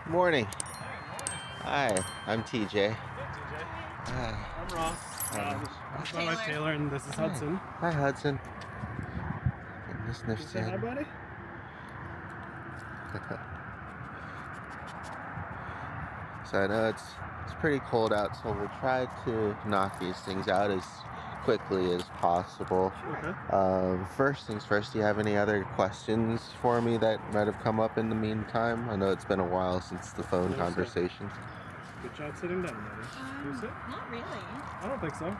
Morning. Hi, I'm TJ. TJ. Hi. I'm Ross. This is my wife Taylor, and this is Hudson. Hi, Hudson. Getting this Can you sniffed say hi, in. buddy? So I know it's pretty cold out, so we'll try to knock these things out as quickly as possible. Okay. First things first, do you have any other questions for me that might have come up in the meantime? I know it's been a while since the phone No, conversation. Good job sitting down, buddy. Can you sit? Not really. I don't think so.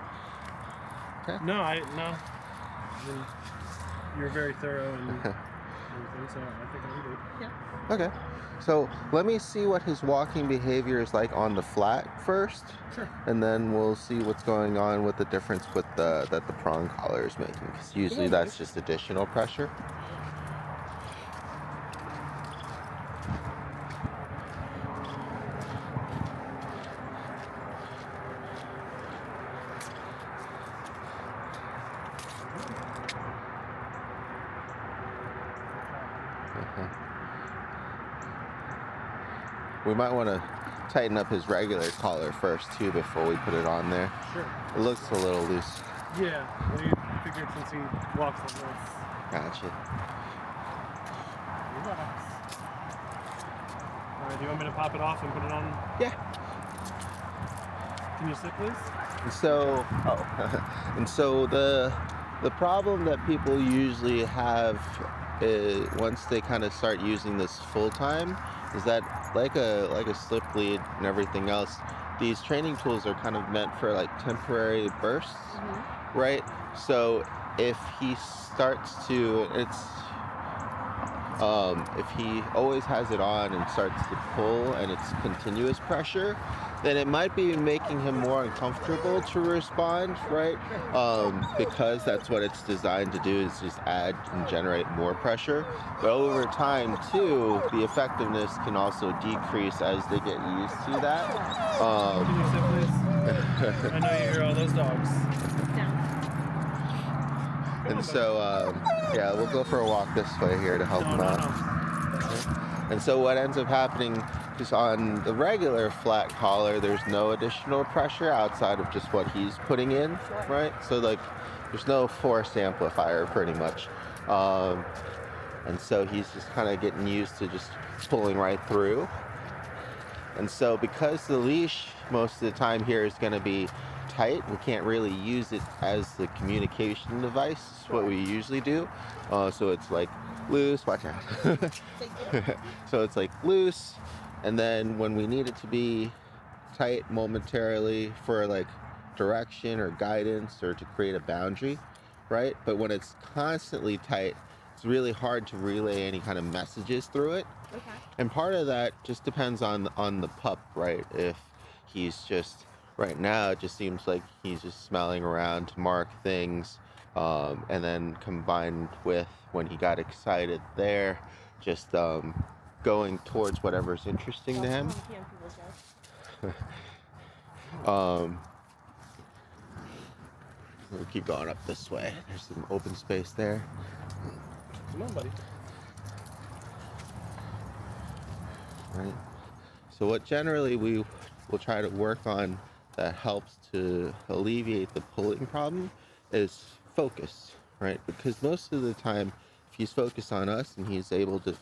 Okay. No. I mean, you're very thorough and everything, so I think I'm good. Yeah. Okay. So let me see what his walking behavior is like on the flat first. Sure. And then we'll see what's going on with the difference with that the prong collar is making. Because usually that's just additional pressure. We might want to tighten up his regular collar first too before we put it on there. Sure. It looks a little loose. Yeah, we figured since he walks like this. Gotcha. Relax. Alright, do you want me to pop it off and put it on? Yeah. Can you sit, please? And so the problem that people usually have is once they kind of start using this full time is that like a slip lead and everything else, these training tools are kind of meant for like temporary bursts, right? So if he starts to if he always has it on and starts to pull and it's continuous pressure, then it might be making him more uncomfortable to respond, right? Because that's what it's designed to do, is just add and generate more pressure. But over time, too, the effectiveness can also decrease as they get used to that. Can you sit, please? I know you hear all those dogs. Down. And so, yeah, we'll go for a walk this way here to help him out. No. And so what ends up happening is on the regular flat collar, there's no additional pressure outside of just what he's putting in, right? So like, there's no force amplifier pretty much. And so he's just kind of getting used to just pulling right through. And so because the leash most of the time here is going to be tight, we can't really use it as the communication device, what we usually do. So it's like loose, watch out. So it's like loose, and then when we need it to be tight momentarily for like direction or guidance or to create a boundary, right? But when it's constantly tight, it's really hard to relay any kind of messages through it. Okay. And part of that just depends on the pup, right? If he's just right now, it just seems like he's just smelling around to mark things, and then combined with when he got excited there, just going towards whatever's interesting to him. We'll keep going up this way. There's some open space there. Come on, buddy. Right. So what generally we will try to work on that helps to alleviate the pulling problem is focus, right? Because most of the time, if he's focused on us and he's able to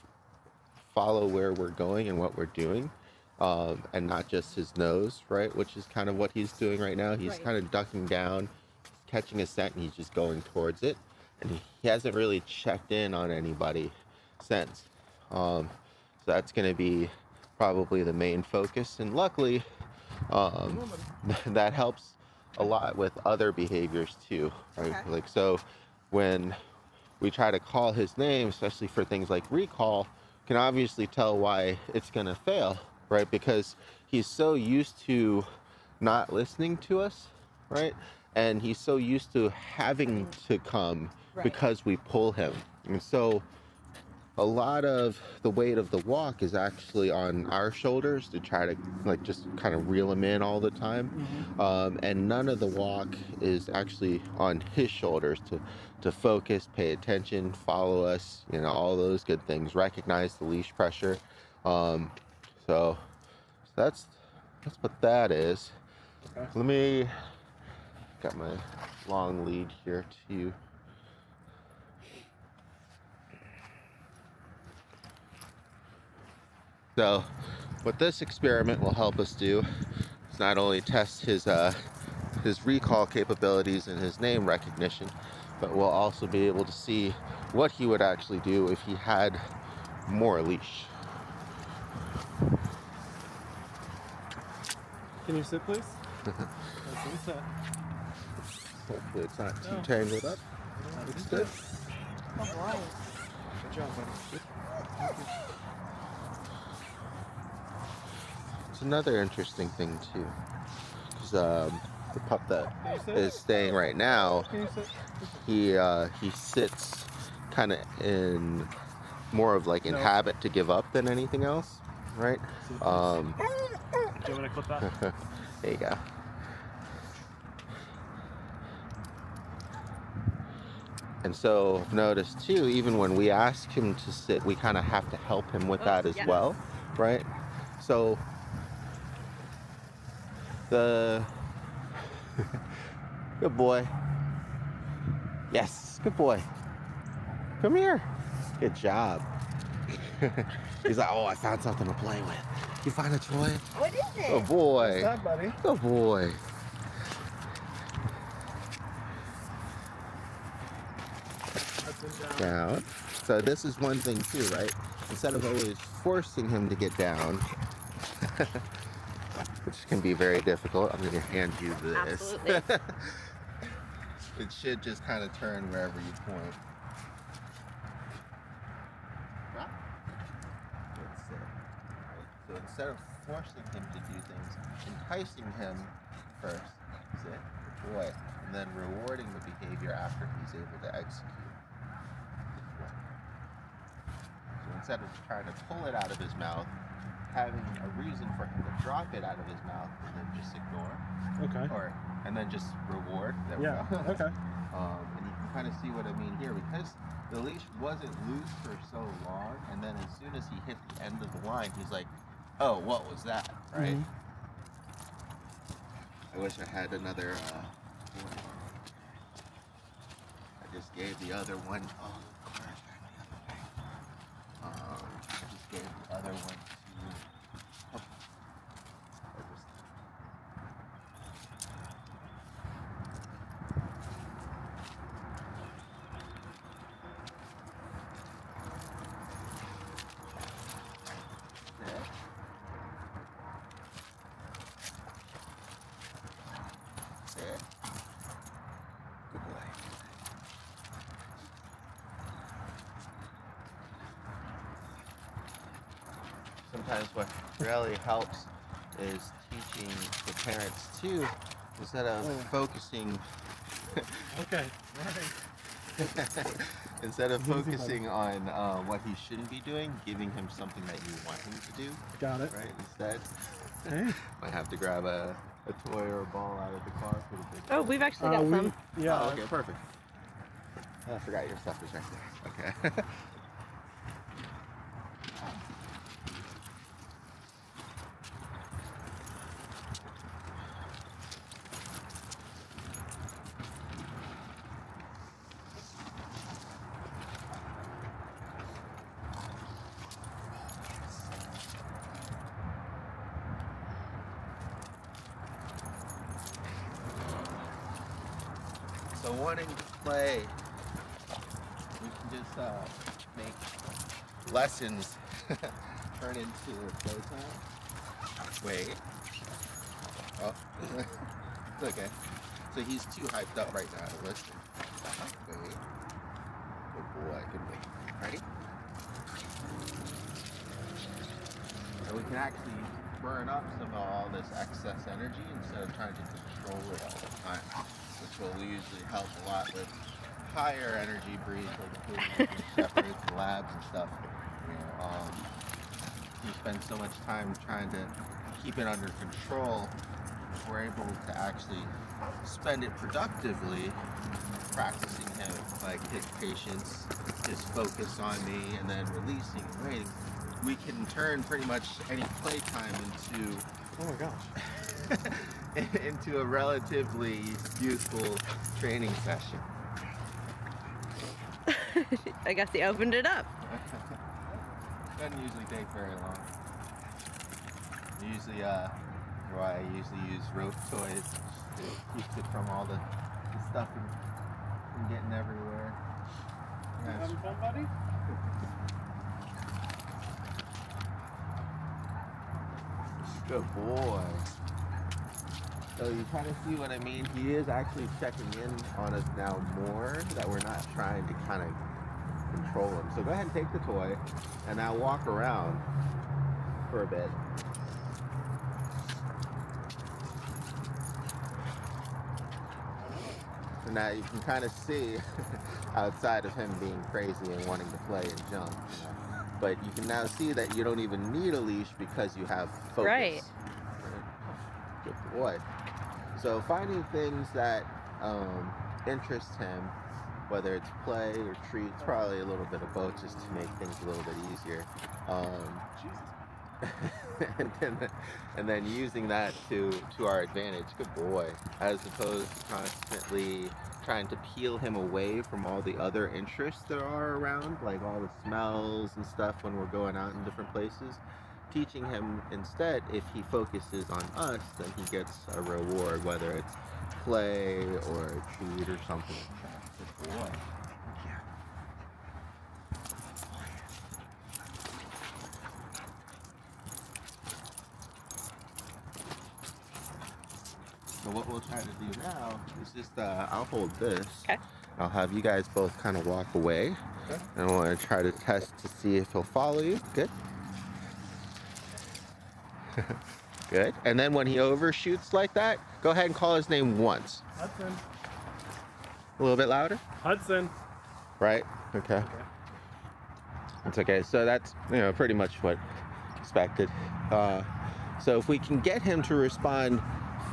follow where we're going and what we're doing, and not just his nose, right? Which is kind of what he's doing right now. He's kind of ducking down, catching a scent, and he's just going towards it. And he hasn't really checked in on anybody since. So that's going to be probably the main focus. And luckily, that helps a lot with other behaviors too, right? Okay. Like, so when we try to call his name, especially for things like recall, can obviously tell why it's going to fail, right? Because he's so used to not listening to us, right? And he's so used to having to come because we pull him. And so a lot of the weight of the walk is actually on our shoulders to try to like just kind of reel him in all the time. And none of the walk is actually on his shoulders to focus, pay attention, follow us, you know, all those good things, recognize the leash pressure. So that's what that is. Okay. Let me got my long lead here too. So what this experiment will help us do is not only test his recall capabilities and his name recognition, but we'll also be able to see what he would actually do if he had more leash. Can you sit, please? Sit. Hopefully it's not too tangled up. Looks good. Oh boy. Good job, buddy. It's another interesting thing too, because the pup that Can you sit? is staying right now, Can you sit? he sits kind of in more of like in No. habit to give up than anything else, right? Do you want to clip that? There you go. And so I've noticed too, even when we ask him to sit, we kind of have to help him with that as Yes. well, right? So the good boy. Yes, good boy. Come here. Good job. He's like, oh, I found something to play with. You find a toy? What is it? Good boy. What's that, buddy? Good boy. Hudson Down. So this is one thing too, right? Instead of always forcing him to get down, which can be very difficult, I'm going to hand you this. Absolutely. It should just kind of turn wherever you point. Let's see. Right. So instead of forcing him to do things, enticing him first, sit, good boy, and then rewarding the behavior after he's able to execute. So instead of trying to pull it out of his mouth, having a reason for him to drop it out of his mouth and then just ignore, Okay. and then just reward. There we Yeah. go. Okay. And you can kind of see what I mean here, because the leash wasn't loose for so long, and then as soon as he hit the end of the line, he's like, "Oh, what was that?" Right? Mhm. I wish I had another. I just gave the other one. Oh, gosh, I just gave the other one to. Oh, I just- There. There. Good boy. Sometimes what really helps is teaching the parents too, instead of focusing Okay. Right. instead of focusing on what he shouldn't be doing, giving him something that you want him to do, Got it. right? Instead, Hey. might have to grab a toy or a ball out of the car for the big. Oh, we've actually got some. Yeah. Oh, okay, perfect. I forgot your stuff is right there. Okay. So wanting to play, we can just make lessons turn into playtime. Wait. Oh, it's okay. So he's too hyped up right now to listen. Wait. Good boy, good boy. Ready? And we can actually burn up some of all this excess energy instead of trying to control it all the time, which will usually help a lot with higher energy breeds, like shepherds and labs and stuff. You know, you spend so much time trying to keep it under control, we're able to actually spend it productively practicing him, like his patience, his focus on me, and then releasing and waiting. we can turn pretty much any playtime into Oh my gosh. into a relatively useful training session. I guess he opened it up. Doesn't usually take very long. Usually, I usually use rope toys to keep it from all the stuff from getting everywhere. You having fun, buddy? Good boy. So you kind of see what I mean? He is actually checking in on us now more, that we're not trying to kind of control him. So go ahead and take the toy and now walk around for a bit. So now you can kind of see outside of him being crazy and wanting to play and jump, you know. But you can now see that you don't even need a leash because you have focus. Right. Good boy. So finding things that interest him, whether it's play or treats, probably a little bit of both, just to make things a little bit easier. and then using that to our advantage. Good boy. As opposed to constantly trying to peel him away from all the other interests there are around, like all the smells and stuff when we're going out in different places. Teaching him instead, if he focuses on us, then he gets a reward, whether it's play or a treat or something like that. Good boy. So what we'll try to do now is just, I'll hold this. Okay. I'll have you guys both kind of walk away. Okay. And I want to try to test to see if he'll follow you. Good. Good. And then when he overshoots like that, go ahead and call his name once. Hudson. A little bit louder. Hudson. Right? Okay. It's okay. So that's, pretty much what expected. So if we can get him to respond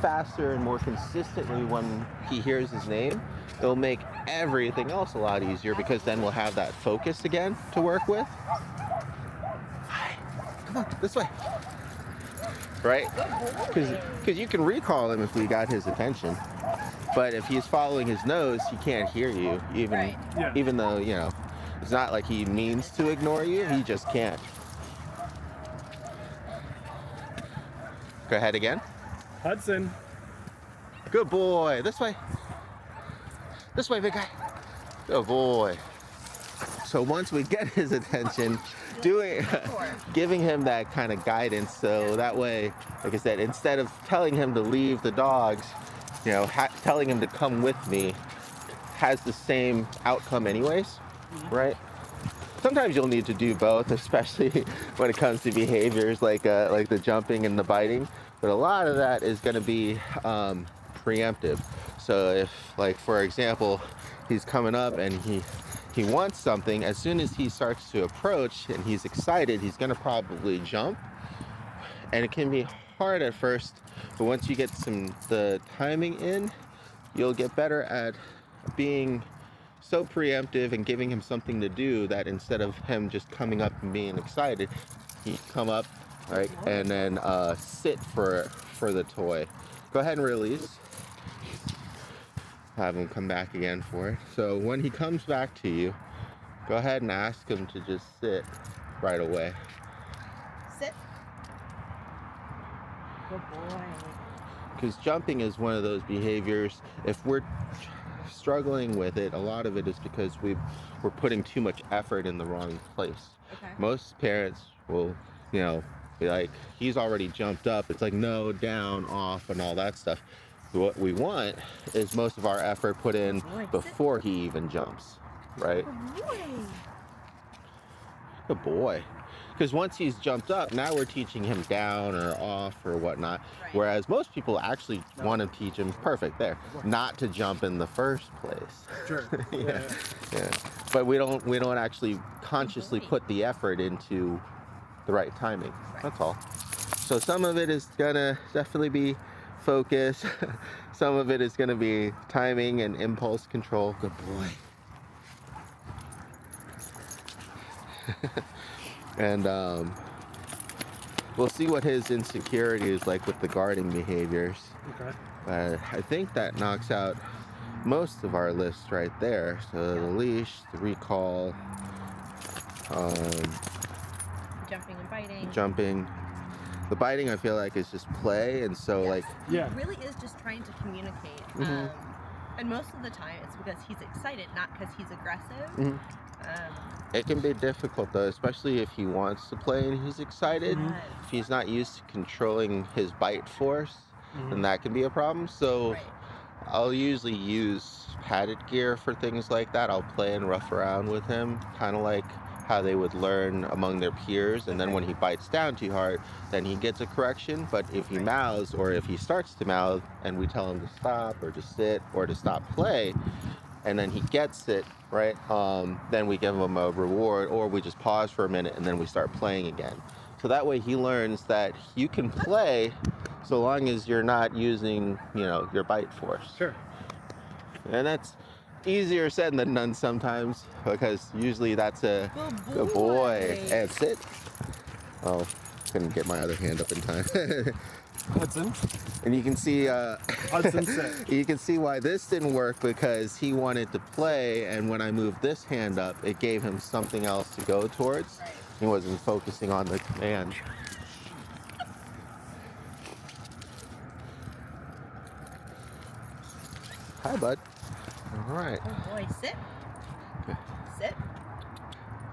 faster and more consistently when he hears his name, it'll make everything else a lot easier, because then we'll have that focus again to work with. Hi. Come on, this way. Right? Because you can recall him if we got his attention. But if he's following his nose, he can't hear you, even though, it's not like he means to ignore you, he just can't. Go ahead again. Hudson. Good boy. This way. This way, big guy. Good boy. So once we get his attention, giving him that kind of guidance, so that way, like I said, instead of telling him to leave the dogs, telling him to come with me has the same outcome anyways, right? Sometimes you'll need to do both, especially when it comes to behaviors like the jumping and the biting. But a lot of that is going to be preemptive. So if, like, for example, he's coming up and he wants something, as soon as he starts to approach and he's excited, he's going to probably jump. And it can be hard at first, but once you get the timing in, you'll get better at being so preemptive and giving him something to do, that instead of him just coming up and being excited, he come up, right, and then sit for the toy. Go ahead and release. Have him come back again for it. So when he comes back to you, go ahead and ask him to just sit right away. Sit. Good boy. Because jumping is one of those behaviors, if we're struggling with it, a lot of it is because we're putting too much effort in the wrong place. Okay. Most parents will, be like, he's already jumped up. It's like, no, down, off, and all that stuff. What we want is most of our effort put in before he even jumps, right? Good boy. Good boy. Because once he's jumped up, now we're teaching him down or off or whatnot. Right. Whereas most people actually want to teach him, perfect, there, not to jump in the first place. Sure. Yeah. But we don't actually consciously put the effort into the right timing. That's all. So some of it is gonna definitely be focus. Some of it is gonna be timing and impulse control. Good boy. And we'll see what his insecurity is like with the guarding behaviors. Okay. But I think that knocks out most of our list right there. So the leash, the recall, Jumping and biting. jumping. The biting, I feel like, is just play, and so like Yeah. It really is just trying to communicate. Mhm. And most of the time, it's because he's excited, not because he's aggressive. Mhm. Um, it can be difficult though, especially if he wants to play and he's excited. Mhm. If he's not used to controlling his bite force, then Mhm. that can be a problem. So right. I'll usually use padded gear for things like that. I'll play and rough around with him, kind of like how they would learn among their peers. And then when he bites down too hard, then he gets a correction. But if he mouths, or if he starts to mouth and we tell him to stop or to sit or to stop play, and then he gets it, right, then we give him a reward, or we just pause for a minute and then we start playing again. So that way he learns that you can play so long as you're not using, your bite force. Sure. And that's easier said than done sometimes, because usually that's a good boy. And sit. Oh, couldn't get my other hand up in time. Hudson. And you can see Hudson sit. you can see why this didn't work, because he wanted to play, and when I moved this hand up, it gave him something else to go towards. Right. He wasn't focusing on the command. Hi, bud. All right. Oh boy, sit. Sit.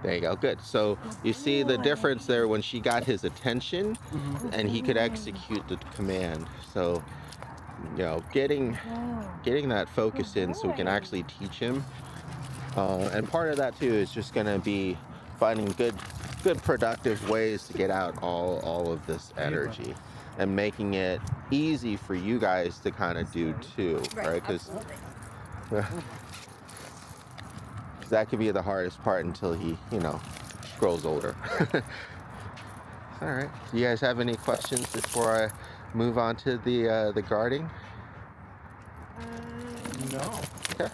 There you go. Good. So you see the difference there when she got his attention, and he could execute the command. So, getting that focus in so we can actually teach him. And part of that too is just going to be finding good productive ways to get out all of this energy, and making it easy for you guys to kind of do too, right? Because that could be the hardest part until he, grows older. All right. Do you guys have any questions before I move on to the guarding? No. Okay.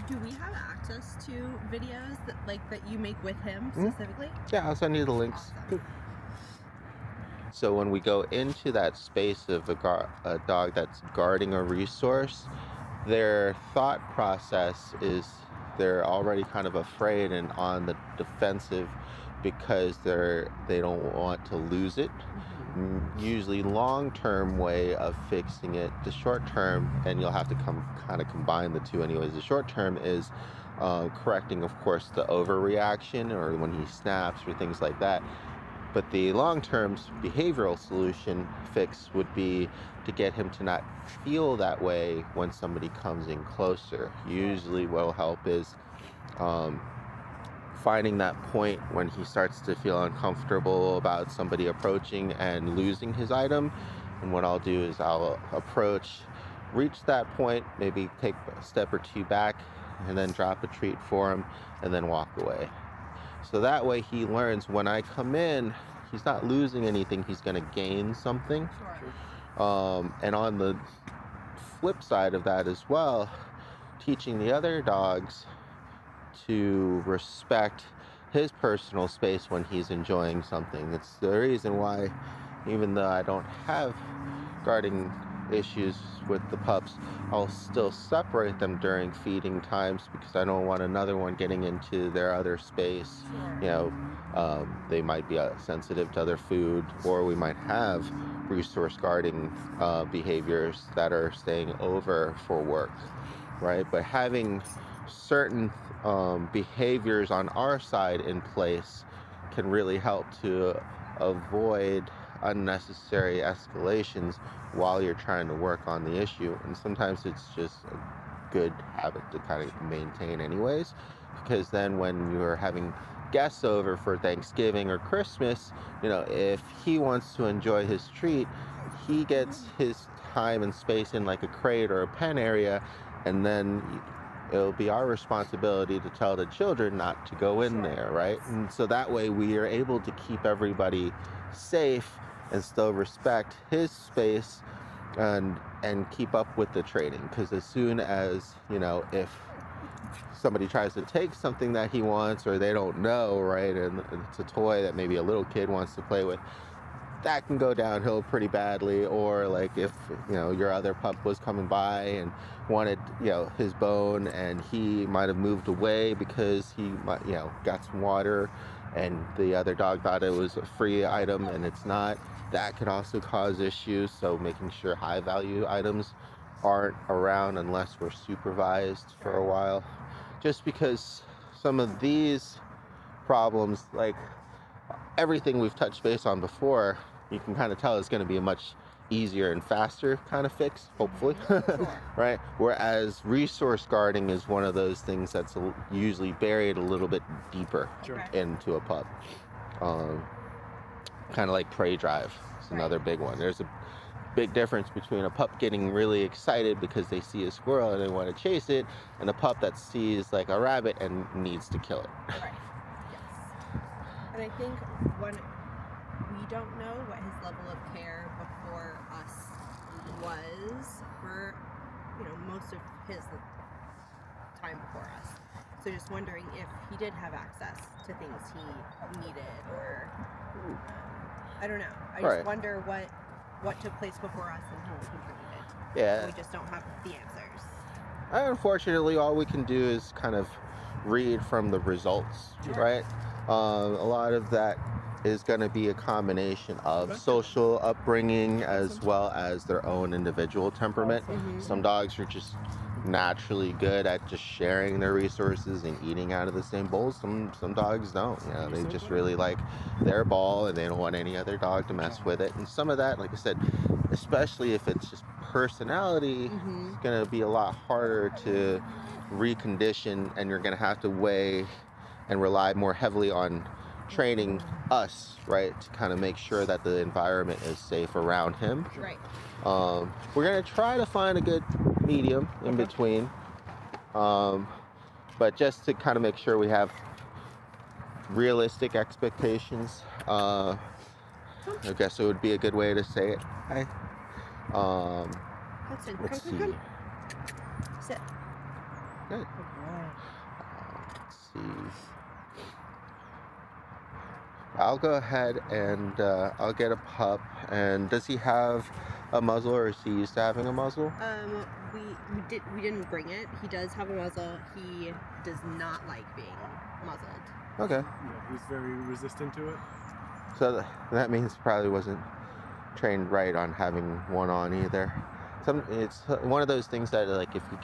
Do we have access to videos that you make with him specifically? Yeah, I'll send you the links. Awesome. So when we go into that space of a dog that's guarding a resource, their thought process is they're already kind of afraid and on the defensive, because they don't want to lose it. Usually long-term way of fixing it, the short-term, and you'll have to kind of combine the two anyways. The short-term is correcting, of course, the overreaction, or when he snaps or things like that. But the long-term behavioral solution fix would be to get him to not feel that way when somebody comes in closer. Usually what will help is finding that point when he starts to feel uncomfortable about somebody approaching and losing his item. And what I'll do is I'll reach that point, maybe take a step or two back, and then drop a treat for him, and then walk away. So that way he learns when I come in, he's not losing anything, he's going to gain something. Sure. And on the flip side of that as well, teaching the other dogs to respect his personal space when he's enjoying something. It's the reason why, even though I don't have guarding issues with the pups, I'll still separate them during feeding times, because I don't want another one getting into their other space. Sure. They might be sensitive to other food, or we might have resource guarding behaviors that are staying over for work, right? But having certain behaviors on our side in place can really help to avoid unnecessary escalations while you're trying to work on the issue. And sometimes it's just a good habit to kind of maintain anyways, because then when you're having guests over for Thanksgiving or Christmas, if he wants to enjoy his treat, he gets his time and space in like a crate or a pen area, and then it'll be our responsibility to tell the children not to go in there, right? And so that way we are able to keep everybody safe and still respect his space and keep up with the training. Because as soon as, if somebody tries to take something that he wants or they don't know, right, and it's a toy that maybe a little kid wants to play with, that can go downhill pretty badly. Or like if your other pup was coming by and wanted his bone, and he might have moved away because he might got some water, and the other dog thought it was a free item and it's not, that could also cause issues. So making sure high value items aren't around unless we're supervised for a while, just because some of these problems, like everything we've touched base on before, you can kind of tell it's going to be a much easier and faster kind of fix, hopefully. Right? Whereas resource guarding is one of those things that's usually buried a little bit deeper into a pup. Kind of like prey drive is another big one. There's a big difference between a pup getting really excited because they see a squirrel and they want to chase it, and a pup that sees like a rabbit and needs to kill it. Right. Yes. And I think we don't know what his level of care before us was for most of his time before us. So just wondering if he did have access to things he needed, or I don't know. I just wonder what took place before us and how it contributed. Yeah. We just don't have the answers. Unfortunately, all we can do is kind of read from the results, right? A lot of that is going to be a combination of social upbringing as well as their own individual temperament. Some dogs are just naturally good at just sharing their resources and eating out of the same bowl. Some dogs don't. They just really like their ball and they don't want any other dog to mess with it. And some of that, like I said, especially if it's just personality, it's going to be a lot harder to recondition, and you're going to have to weigh and rely more heavily on training us, right, to kind of make sure that the environment is safe around him. Right. We're going to try to find a good medium in between, but just to kind of make sure we have realistic expectations, I guess it would be a good way to say it. Hi. Hudson, Let's see. come. Sit. Good. Let's see. I'll go ahead and I'll get a pup. And does he have a muzzle, or is he used to having a muzzle? We didn't bring it. He does have a muzzle. He does not like being muzzled. Okay. Yeah, he's very resistant to it. So that means probably wasn't trained right on having one on either. It's one of those things that, like, if you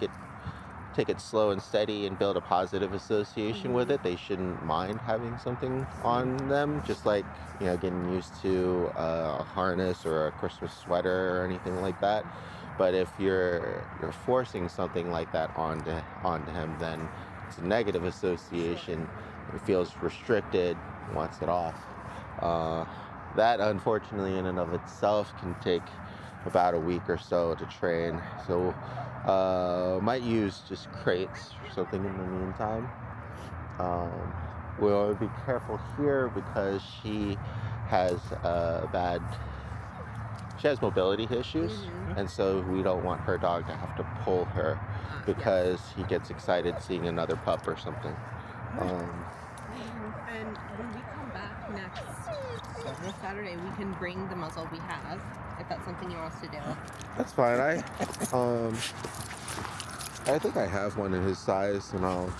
take it slow and steady and build a positive association with it, they shouldn't mind having something on them, just like getting used to a harness or a Christmas sweater or anything like that. But if you're forcing something like that onto him, then it's a negative association. It feels restricted, wants it off. That, unfortunately, in and of itself can take about a week or so to train. So might use just crates or something in the meantime. We'll be careful here because she has mobility issues, and so we don't want her dog to have to pull her because he gets excited seeing another pup or something. And when we come back next Saturday, we can bring the muzzle we have, if that's something you want us to do. That's fine. I think I have one in his size, and I'll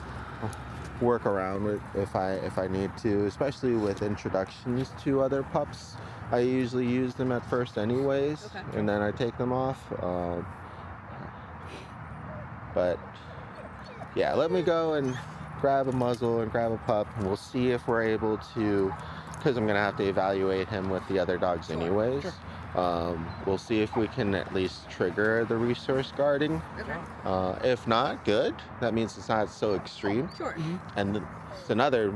work around it if I need to, especially with introductions to other pups. I usually use them at first anyways, and then I take them off. But yeah, let me go and grab a muzzle and grab a pup, and we'll see if we're able to, because I'm gonna have to evaluate him with the other dogs anyways. We'll see if we can at least trigger the resource guarding. If not, good. That means it's not so extreme. And another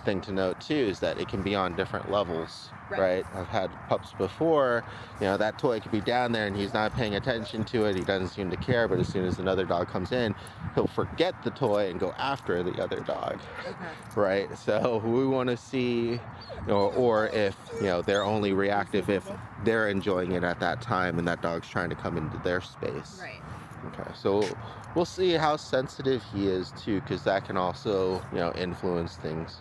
thing to note too is that it can be on different levels. Right? I've had pups before, that toy could be down there and he's not paying attention to it. He doesn't seem to care, but as soon as another dog comes in, he'll forget the toy and go after the other dog. Right? So we want to see, or if, they're only reactive if they're enjoying it at that time and that dog's trying to come into their space. Okay, so we'll see how sensitive he is too, because that can also, influence things.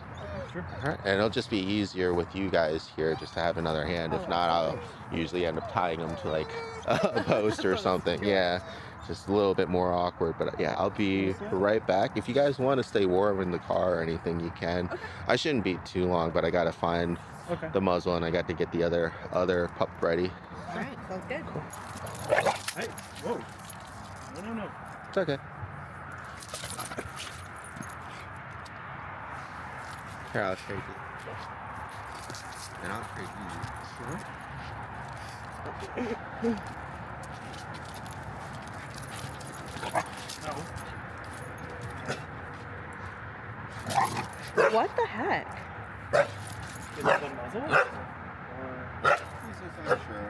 Sure. All right, and it'll just be easier with you guys here just to have another hand. If Oh, not, of I'll course. usually end up tying him to like a post or something. Yeah, just a little bit more awkward. But yeah, I'll be right back. If you guys want to stay warm in the car or anything, you can. Okay. I shouldn't be too long, but I gotta find Okay. the muzzle and I got to get the other pup ready. All right, sounds good. Hey, whoa. No. It's okay. Here, I'll take it. And I'll take you. Sure. No. What the heck? Is it the muzzle? Or... He's just unsure.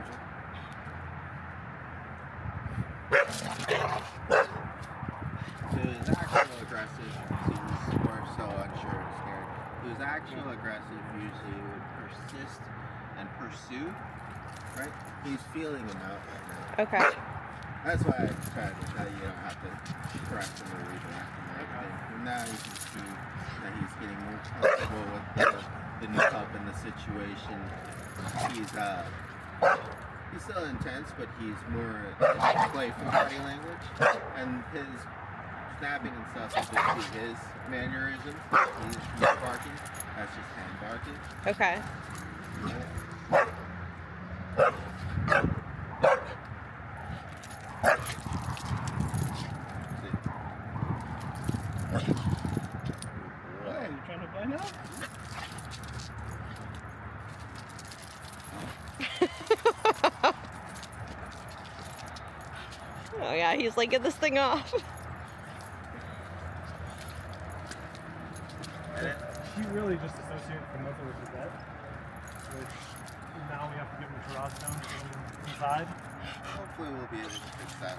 He was actual aggressive. He was more so unsure and scared. He was actual aggressive. Usually he would persist and pursue. Right? He's feeling him out right now. Okay. That's why I tried to tell you don't have to correct him or redirect him or anything. And now you can see that he's getting more comfortable with the new pup and the situation. He's still intense, but he's more playful body language. And his snapping and stuff is just his mannerisms. He's barking. That's just him barking. Okay. Oh, you trying to play now? Oh yeah, he's like, get this thing off. He really just associated the muzzle with the bed, which now we have to give him a garage down to get him inside. Hopefully we'll be able to fix that.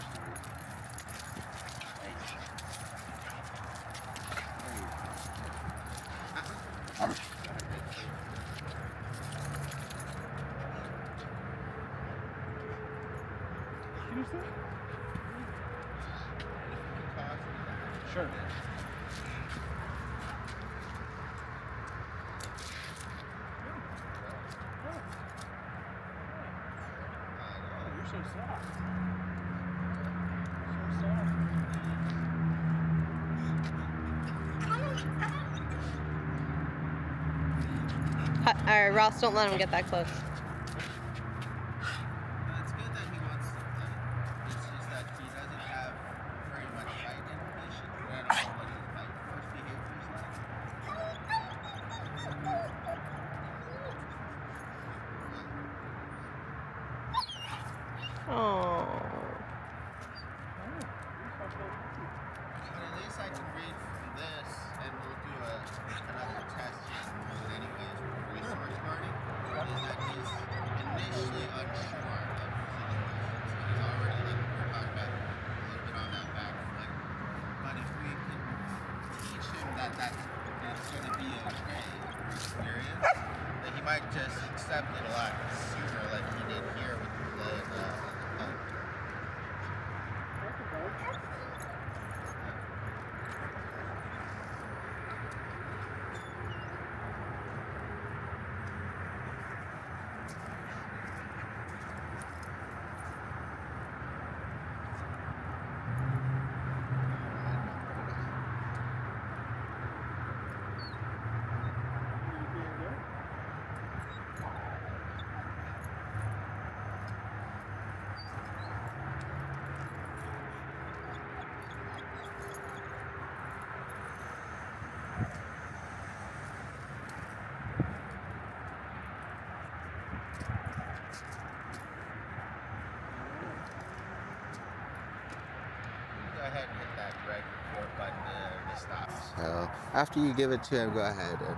Can you see? Sure. Oh, you're so soft. So soft. Alright, Ross, don't let him get that close. It's good that he wants to play. It's just that he doesn't have very much fight information. I don't know what his fight force behavior is like. Oh. But at least I can read from this, and we'll do another test anyways with resource guarding. Is that he's initially unsure of situations. He's already, like we were talking about, a little bit on that back foot. But if we can teach him that it's going to be okay experience, then he might just accept it a lot sooner, like he did here with the play and the pup. Go ahead and hit that red record button to stop. So after you give it to him, go ahead and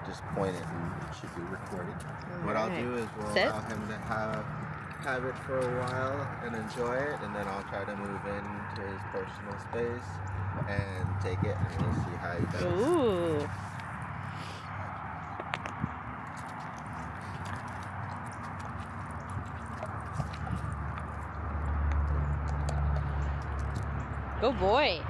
just point it and it should be recorded. What I'll do is we'll Sit. allow him to have it for a while and enjoy it, and then I'll try to move into his personal space and take it, and we'll see how he does. Ooh. Good boy.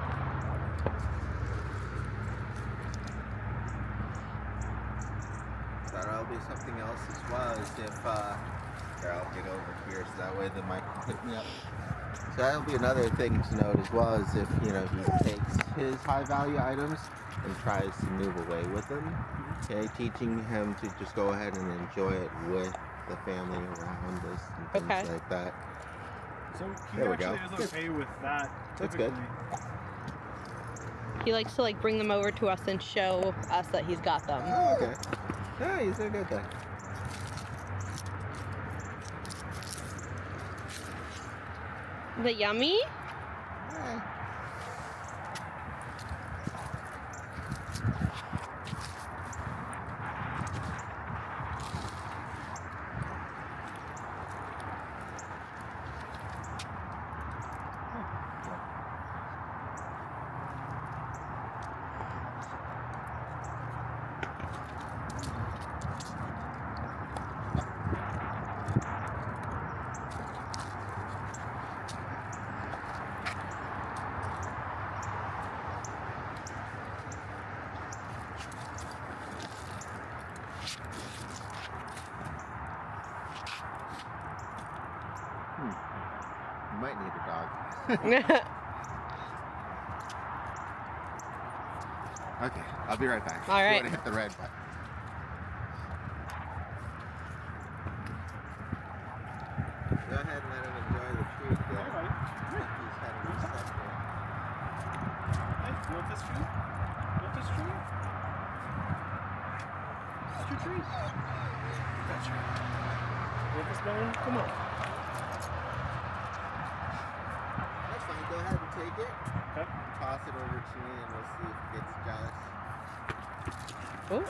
That'll be something else as well as if, here, I'll get over here so that way the mic can pick me up. So that'll be another thing to note as well as if, you know, he takes his high value items and tries to move away with them. Okay, teaching him to just go ahead and enjoy it with the family around us and things like that. So he There we actually go. is okay with that. That's Typically. good. He likes to like bring them over to us and show us that he's got them. Oh, okay. Yeah, he's a good guy. Is it yummy? Yeah. You might need a dog. Okay, I'll be right back. All right. You want to hit the red button. Go ahead and let him enjoy the treat. Hey, buddy. He's having a second. Hey, you want this tree? You want this tree? It's your tree. Gotcha. You want this bone? Come on. That's fine. Go ahead and take it. Okay. Toss it over to me and we'll see if it gets jealous. Oh.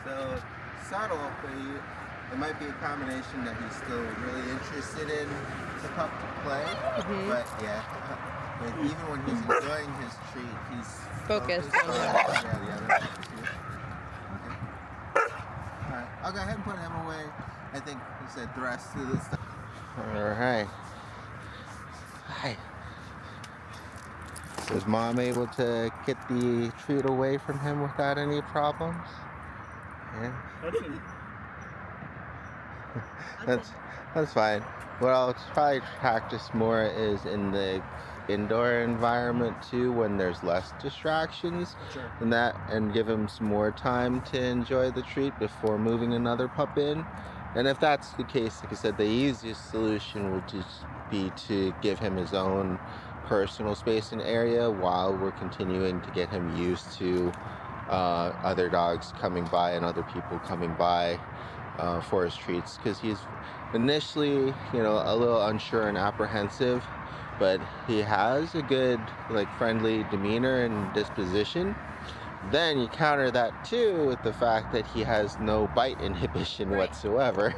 So subtle, but it might be a combination that he's still really interested in the pup to play. But yeah, but even when he's enjoying his treat, he's Focused on on the other pups too. Okay. All right, I'll go ahead and put him away. I think he said the rest of this stuff. All right. Hi. Was Mom able to get the treat away from him without any problems? Yeah. That's fine. What I'll probably practice more is in the indoor environment too, when there's less distractions. Sure. And give him some more time to enjoy the treat before moving another pup in. And if that's the case, like I said, the easiest solution would just be to give him his own personal space and area while we're continuing to get him used to other dogs coming by and other people coming by for his treats, because he's initially, a little unsure and apprehensive, but he has a good, friendly demeanor and disposition. Then you counter that too with the fact that he has no bite inhibition whatsoever.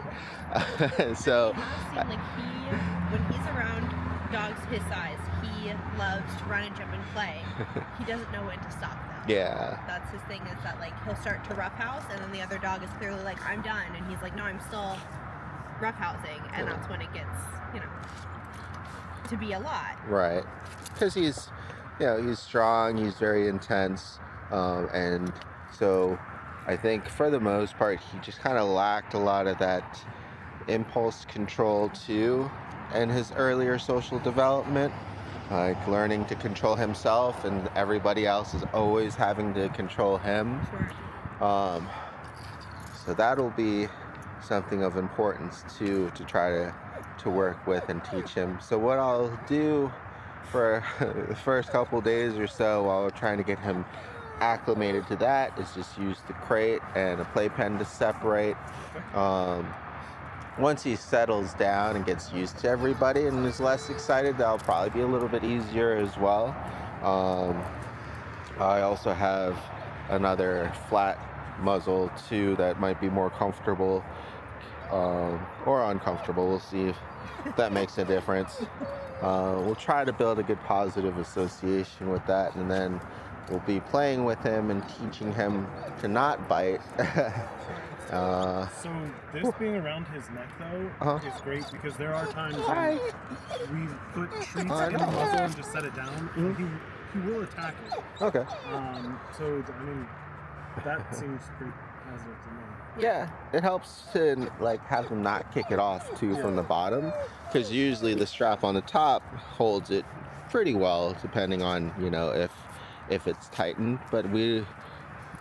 So It does seem like when he's around dogs his size, he loves to run and jump and play. He doesn't know when to stop though. yeah. That's his thing, is that he'll start to roughhouse, and then the other dog is clearly like, I'm done, and he's like, no, I'm still roughhousing, and that's when it gets, to be a lot. Right. Because he's strong, he's very intense, and so I think for the most part he just kind of lacked a lot of that impulse control too in his earlier social development, like learning to control himself, and everybody else is always having to control him. Sure. So that'll be something of importance too, to try to work with and teach him. So what I'll do for the first couple days or so while we're trying to get him acclimated to that is just use the crate and a playpen to separate. Once he settles down and gets used to everybody and is less excited, that'll probably be a little bit easier as well. I also have another flat muzzle too that might be more comfortable or uncomfortable. We'll see if that makes a difference. We'll try to build a good positive association with that, and then we'll be playing with him and teaching him to not bite. So this being around his neck though is great, because there are times when we put treats in the muzzle and just set it down, and he will attack it. Okay. So I mean, that seems pretty positive to me. Yeah, it helps to like have them not kick it off too from the bottom, because usually the strap on the top holds it pretty well, depending on, you know, if it's tightened. But like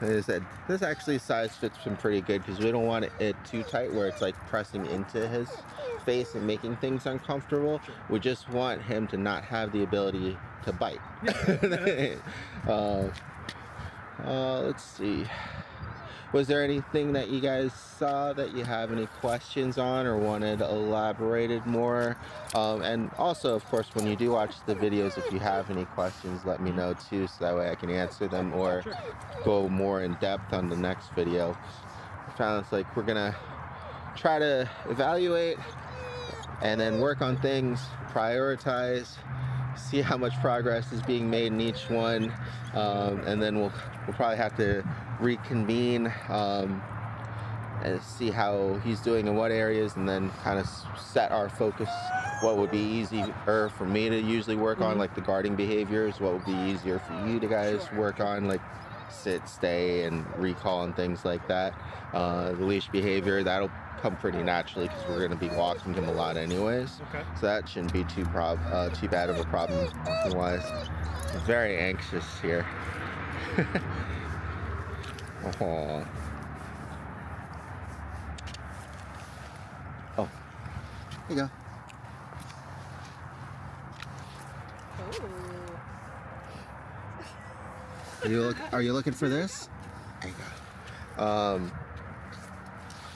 I said, this actually size fits him pretty good, because we don't want it too tight where it's like pressing into his face and making things uncomfortable. We just want him to not have the ability to bite. Let's see. Was there anything that you guys saw that you have any questions on or wanted elaborated more? And also, of course, when you do watch the videos, if you have any questions, let me know too, so that way I can answer them or go more in depth on the next video. It sounds like we're gonna try to evaluate and then work on things, prioritize, see how much progress is being made in each one, and then we'll probably have to reconvene and see how he's doing in what areas, and then kind of set our focus. What would be easier for me to usually work on, like the guarding behaviors. What would be easier for you to guys work on, like sit, stay, and recall and things like that. The leash behavior, that'll come pretty naturally because we're going to be walking him a lot anyways. Okay. So that shouldn't be too bad of a problem walking-wise. I'm very anxious here. Oh. Oh. Here you go. Are you looking for this? There you go.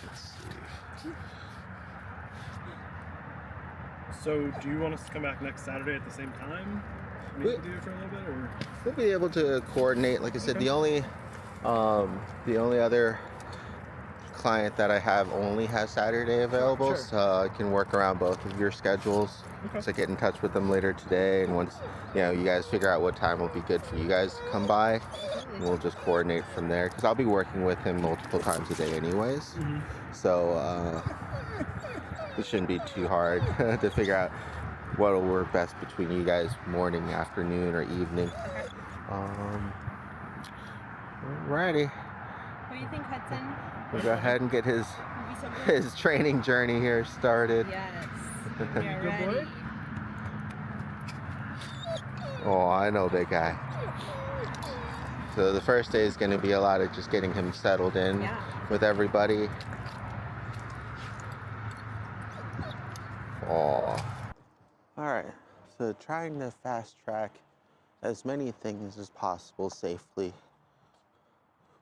Let's see. So do you want us to come back next Saturday at the same time? Maybe do it for a little bit, or we'll be able to coordinate. Like I said, the only other client that I have only has Saturday available, Sure. so I can work around both of your schedules. Okay. So get in touch with them later today, and once you guys figure out what time will be good for you guys to come by, we'll just coordinate from there, because I'll be working with him multiple times a day anyways. So it shouldn't be too hard to figure out what will work best between you guys, morning, afternoon, or evening. Alrighty. What do you think, Hudson? We'll go ahead and get his Would be so good. his training journey here started. Yes. Good We're boy? ready. Oh, I know, big guy. So the first day is going to be a lot of just getting him settled in with everybody. Oh. Alright, so trying to fast track as many things as possible safely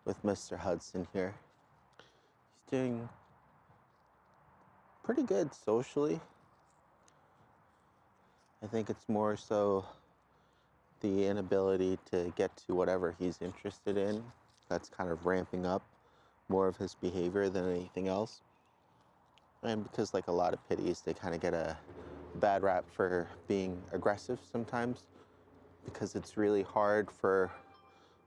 with Mr. Hudson here. He's doing pretty good socially. I think it's more so the inability to get to whatever he's interested in that's kind of ramping up more of his behavior than anything else. And because, like a lot of pitties, they kind of get a bad rap for being aggressive sometimes, because it's really hard for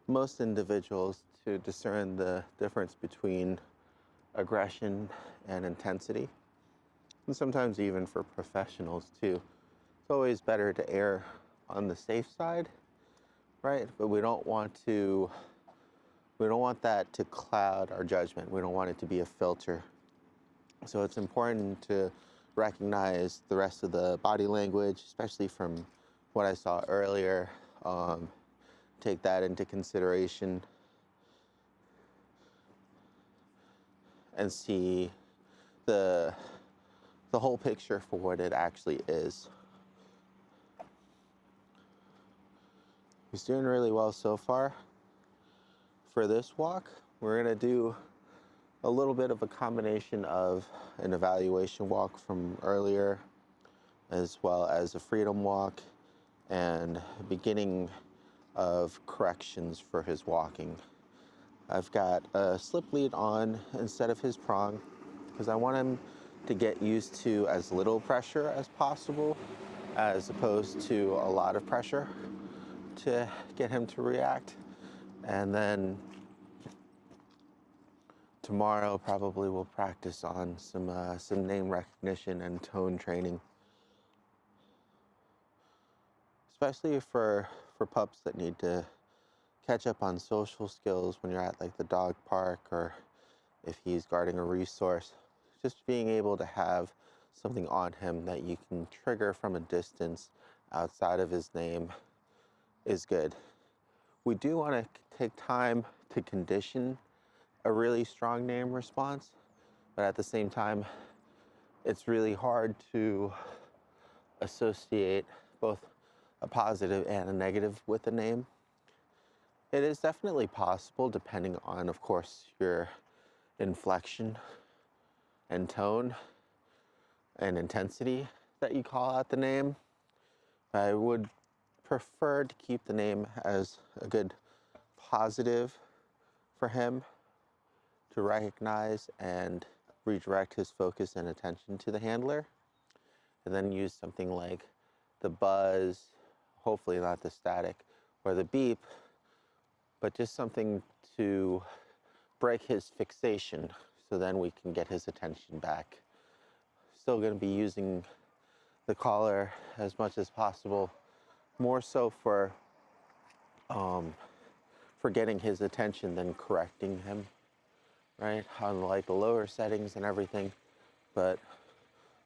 most individuals to discern the difference between aggression and intensity. And sometimes even for professionals too. It's always better to err on the safe side, right? But we don't want that to cloud our judgment. We don't want it to be a filter. So it's important to recognize the rest of the body language, especially from what I saw earlier. Take that into consideration. and see the whole picture for what it actually is. He's doing really well so far. For this walk, we're gonna do a little bit of a combination of an evaluation walk from earlier, as well as a freedom walk and beginning of corrections for his walking. I've got a slip lead on instead of his prong because I want him to get used to as little pressure as possible, as opposed to a lot of pressure to get him to react. And then tomorrow probably we'll practice on some name recognition and tone training, especially for pups that need to catch up on social skills when you're at like the dog park, or if he's guarding a resource. Just being able to have something on him that you can trigger from a distance outside of his name is good. We do want to take time to condition a really strong name response, but at the same time, it's really hard to associate both a positive and a negative with a name. It is definitely possible, depending on, of course, your inflection and tone and intensity that you call out the name. I would prefer to keep the name as a good positive for him to recognize and redirect his focus and attention to the handler, and then use something like the buzz, hopefully not the static, or the beep, but just something to break his fixation so then we can get his attention back. Still going to be using the collar as much as possible, more so for getting his attention than correcting him, right? On like the lower settings and everything, but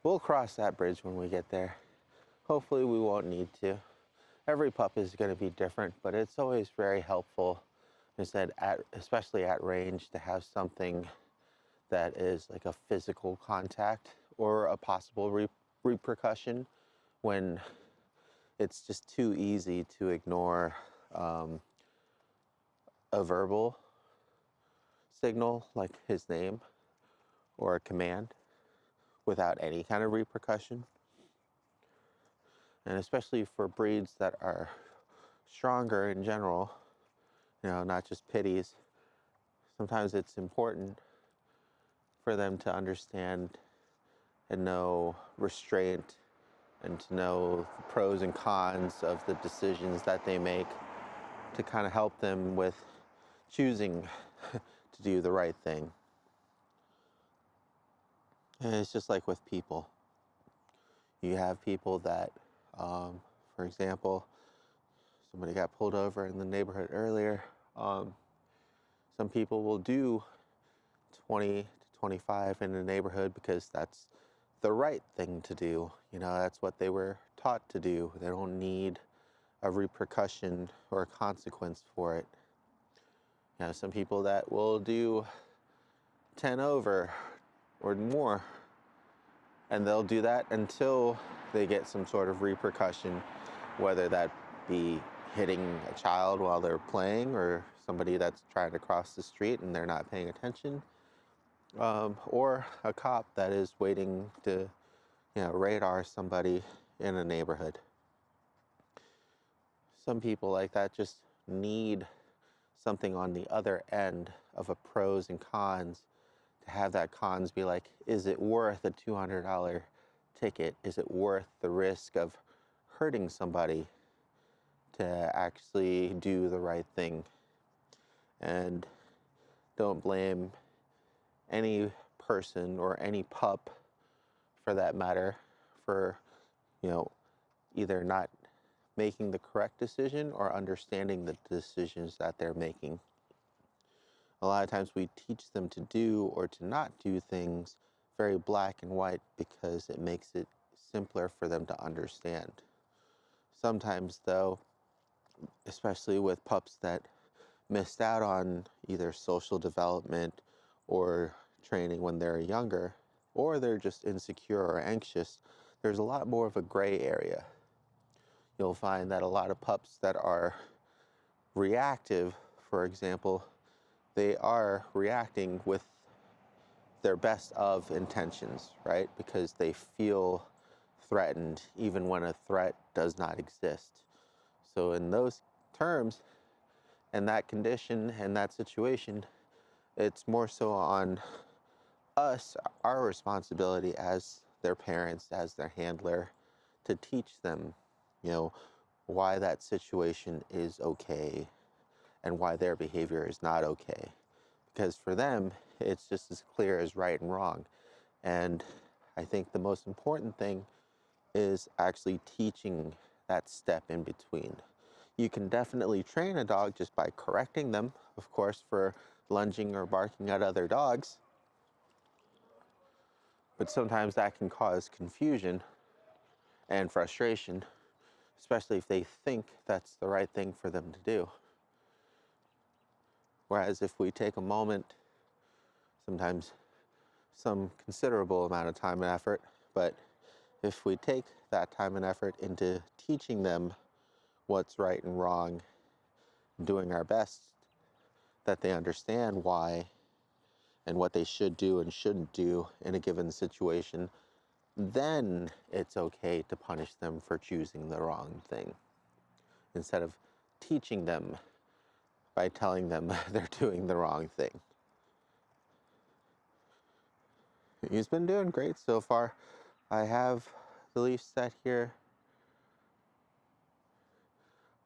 we'll cross that bridge when we get there. Hopefully we won't need to. Every pup is going to be different, but it's always very helpful, instead, especially at range, to have something that is like a physical contact or a possible repercussion when it's just too easy to ignore a verbal signal like his name or a command without any kind of repercussion. And especially for breeds that are stronger in general, not just pitties, sometimes it's important for them to understand and know restraint, and to know the pros and cons of the decisions that they make, to kind of help them with choosing to do the right thing. And it's just like with people. You have people that, for example, somebody got pulled over in the neighborhood earlier. Some people will do 20 to 25 in the neighborhood because that's the right thing to do. That's what they were taught to do. They don't need a repercussion or a consequence for it. Some people that will do 10 over or more, and they'll do that until they get some sort of repercussion, whether that be hitting a child while they're playing, or somebody that's trying to cross the street and they're not paying attention, or a cop that is waiting to radar somebody in a neighborhood. Some people like that just need something on the other end of a pros and cons, to have that cons be like, is it worth a $200 ticket? Is it worth the risk of hurting somebody to actually do the right thing? And don't blame any person or any pup, for that matter, for either not making the correct decision or understanding the decisions that they're making. A lot of times we teach them to do or to not do things very black and white because it makes it simpler for them to understand. Sometimes though, especially with pups that missed out on either social development or training when they're younger, or they're just insecure or anxious, there's a lot more of a gray area. You'll find that a lot of pups that are reactive, for example, they are reacting with their best of intentions, right? Because they feel threatened even when a threat does not exist. So in those terms, and that condition and that situation, it's more so on us, our responsibility as their parents, as their handler, to teach them, why that situation is okay and why their behavior is not okay. Because for them, it's just as clear as right and wrong. And I think the most important thing is actually teaching that step in between. You can definitely train a dog just by correcting them, of course, for lunging or barking at other dogs. But sometimes that can cause confusion and frustration, especially if they think that's the right thing for them to do. Whereas if we take a moment, sometimes some considerable amount of time and effort, but if we take that time and effort into teaching them what's right and wrong, doing our best that they understand why and what they should do and shouldn't do in a given situation, then it's okay to punish them for choosing the wrong thing, instead of teaching them by telling them they're doing the wrong thing. He's been doing great so far. I have the leash set here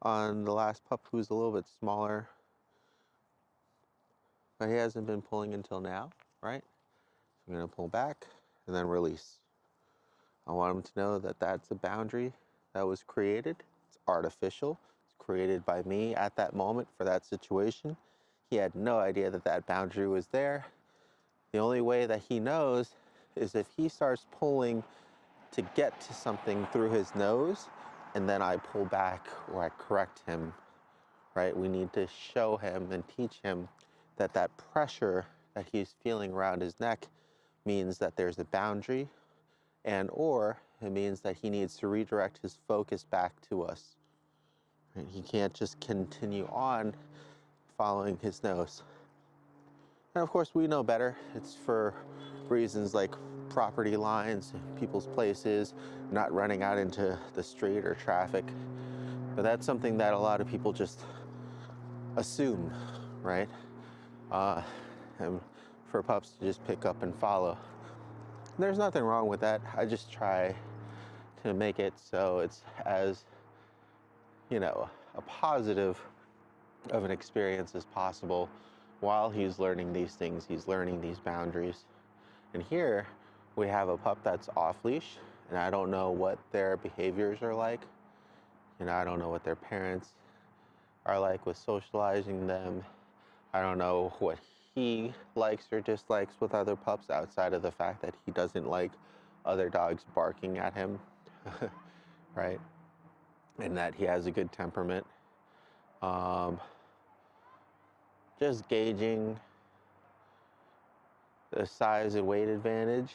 on the last pup, who's a little bit smaller, but he hasn't been pulling until now, right? So I'm gonna pull back and then release. I want him to know that that's a boundary that was created. It's artificial. It's created by me at that moment for that situation. He had no idea that that boundary was there. The only way that he knows is if he starts pulling to get to something through his nose, and then I pull back or I correct him, right? We need to show him and teach him that that pressure that he's feeling around his neck means that there's a boundary, and or it means that he needs to redirect his focus back to us. Right? He can't just continue on following his nose. And of course, we know better. It's for reasons like property lines, people's places, not running out into the street or traffic. But that's something that a lot of people just assume, right? And for pups to just pick up and follow. There's nothing wrong with that. I just try to make it so it's as, a positive of an experience as possible while he's learning these things, he's learning these boundaries. And here we have a pup that's off leash, and I don't know what their behaviors are like. I don't know what their parents are like with socializing them. I don't know what he likes or dislikes with other pups outside of the fact that he doesn't like other dogs barking at him, right? And that he has a good temperament. Just gauging the size and weight advantage.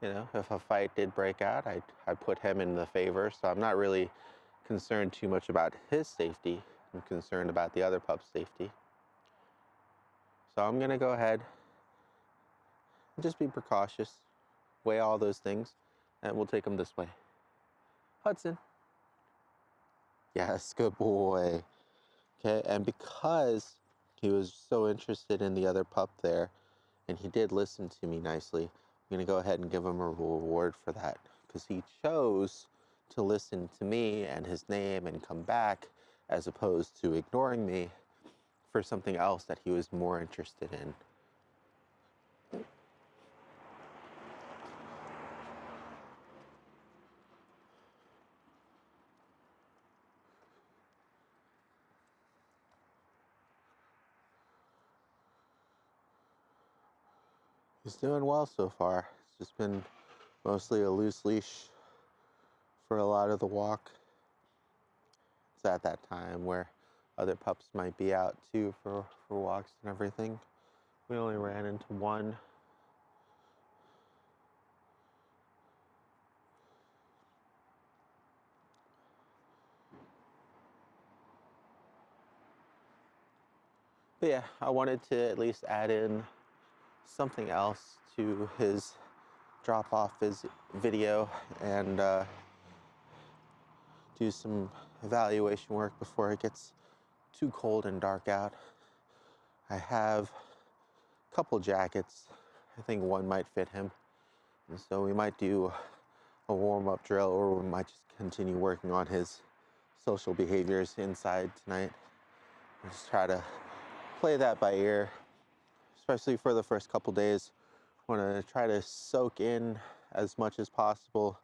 If a fight did break out, I put him in the favor. So I'm not really concerned too much about his safety. I'm concerned about the other pup's safety. So I'm gonna go ahead and just be precautious, weigh all those things, and we'll take him this way. Hudson. Yes, good boy. Okay, and because he was so interested in the other pup there, and he did listen to me nicely, I'm gonna go ahead and give him a reward for that, because he chose to listen to me and his name and come back, as opposed to ignoring me for something else that he was more interested in. He's doing well so far. It's just been mostly a loose leash for a lot of the walk. It's at that time where other pups might be out too for walks and everything. We only ran into one But yeah, I wanted to at least add in something else to his drop off his video and do some evaluation work before it gets too cold and dark out. I have a couple jackets. I think one might fit him. And so we might do a warm-up drill, or we might just continue working on his social behaviors inside tonight. Just try to play that by ear, especially for the first couple days. I want to try to soak in as much as possible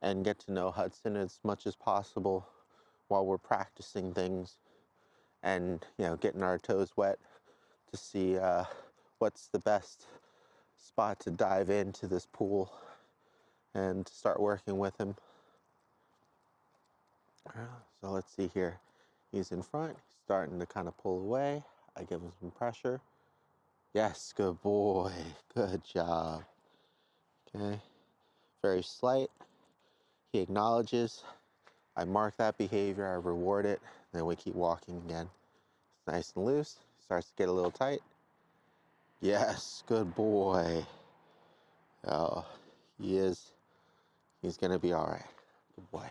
and get to know Hudson as much as possible while we're practicing things and, you know, getting our toes wet to see what's the best spot to dive into this pool and start working with him. So let's see here. He's in front, he's starting to kind of pull away. I give him some pressure. Yes, good boy, good job. Okay, very slight. He acknowledges. I mark that behavior, I reward it, then we keep walking again. It's nice and loose, starts to get a little tight. Yes, good boy. Oh, he's gonna be all right. Good boy.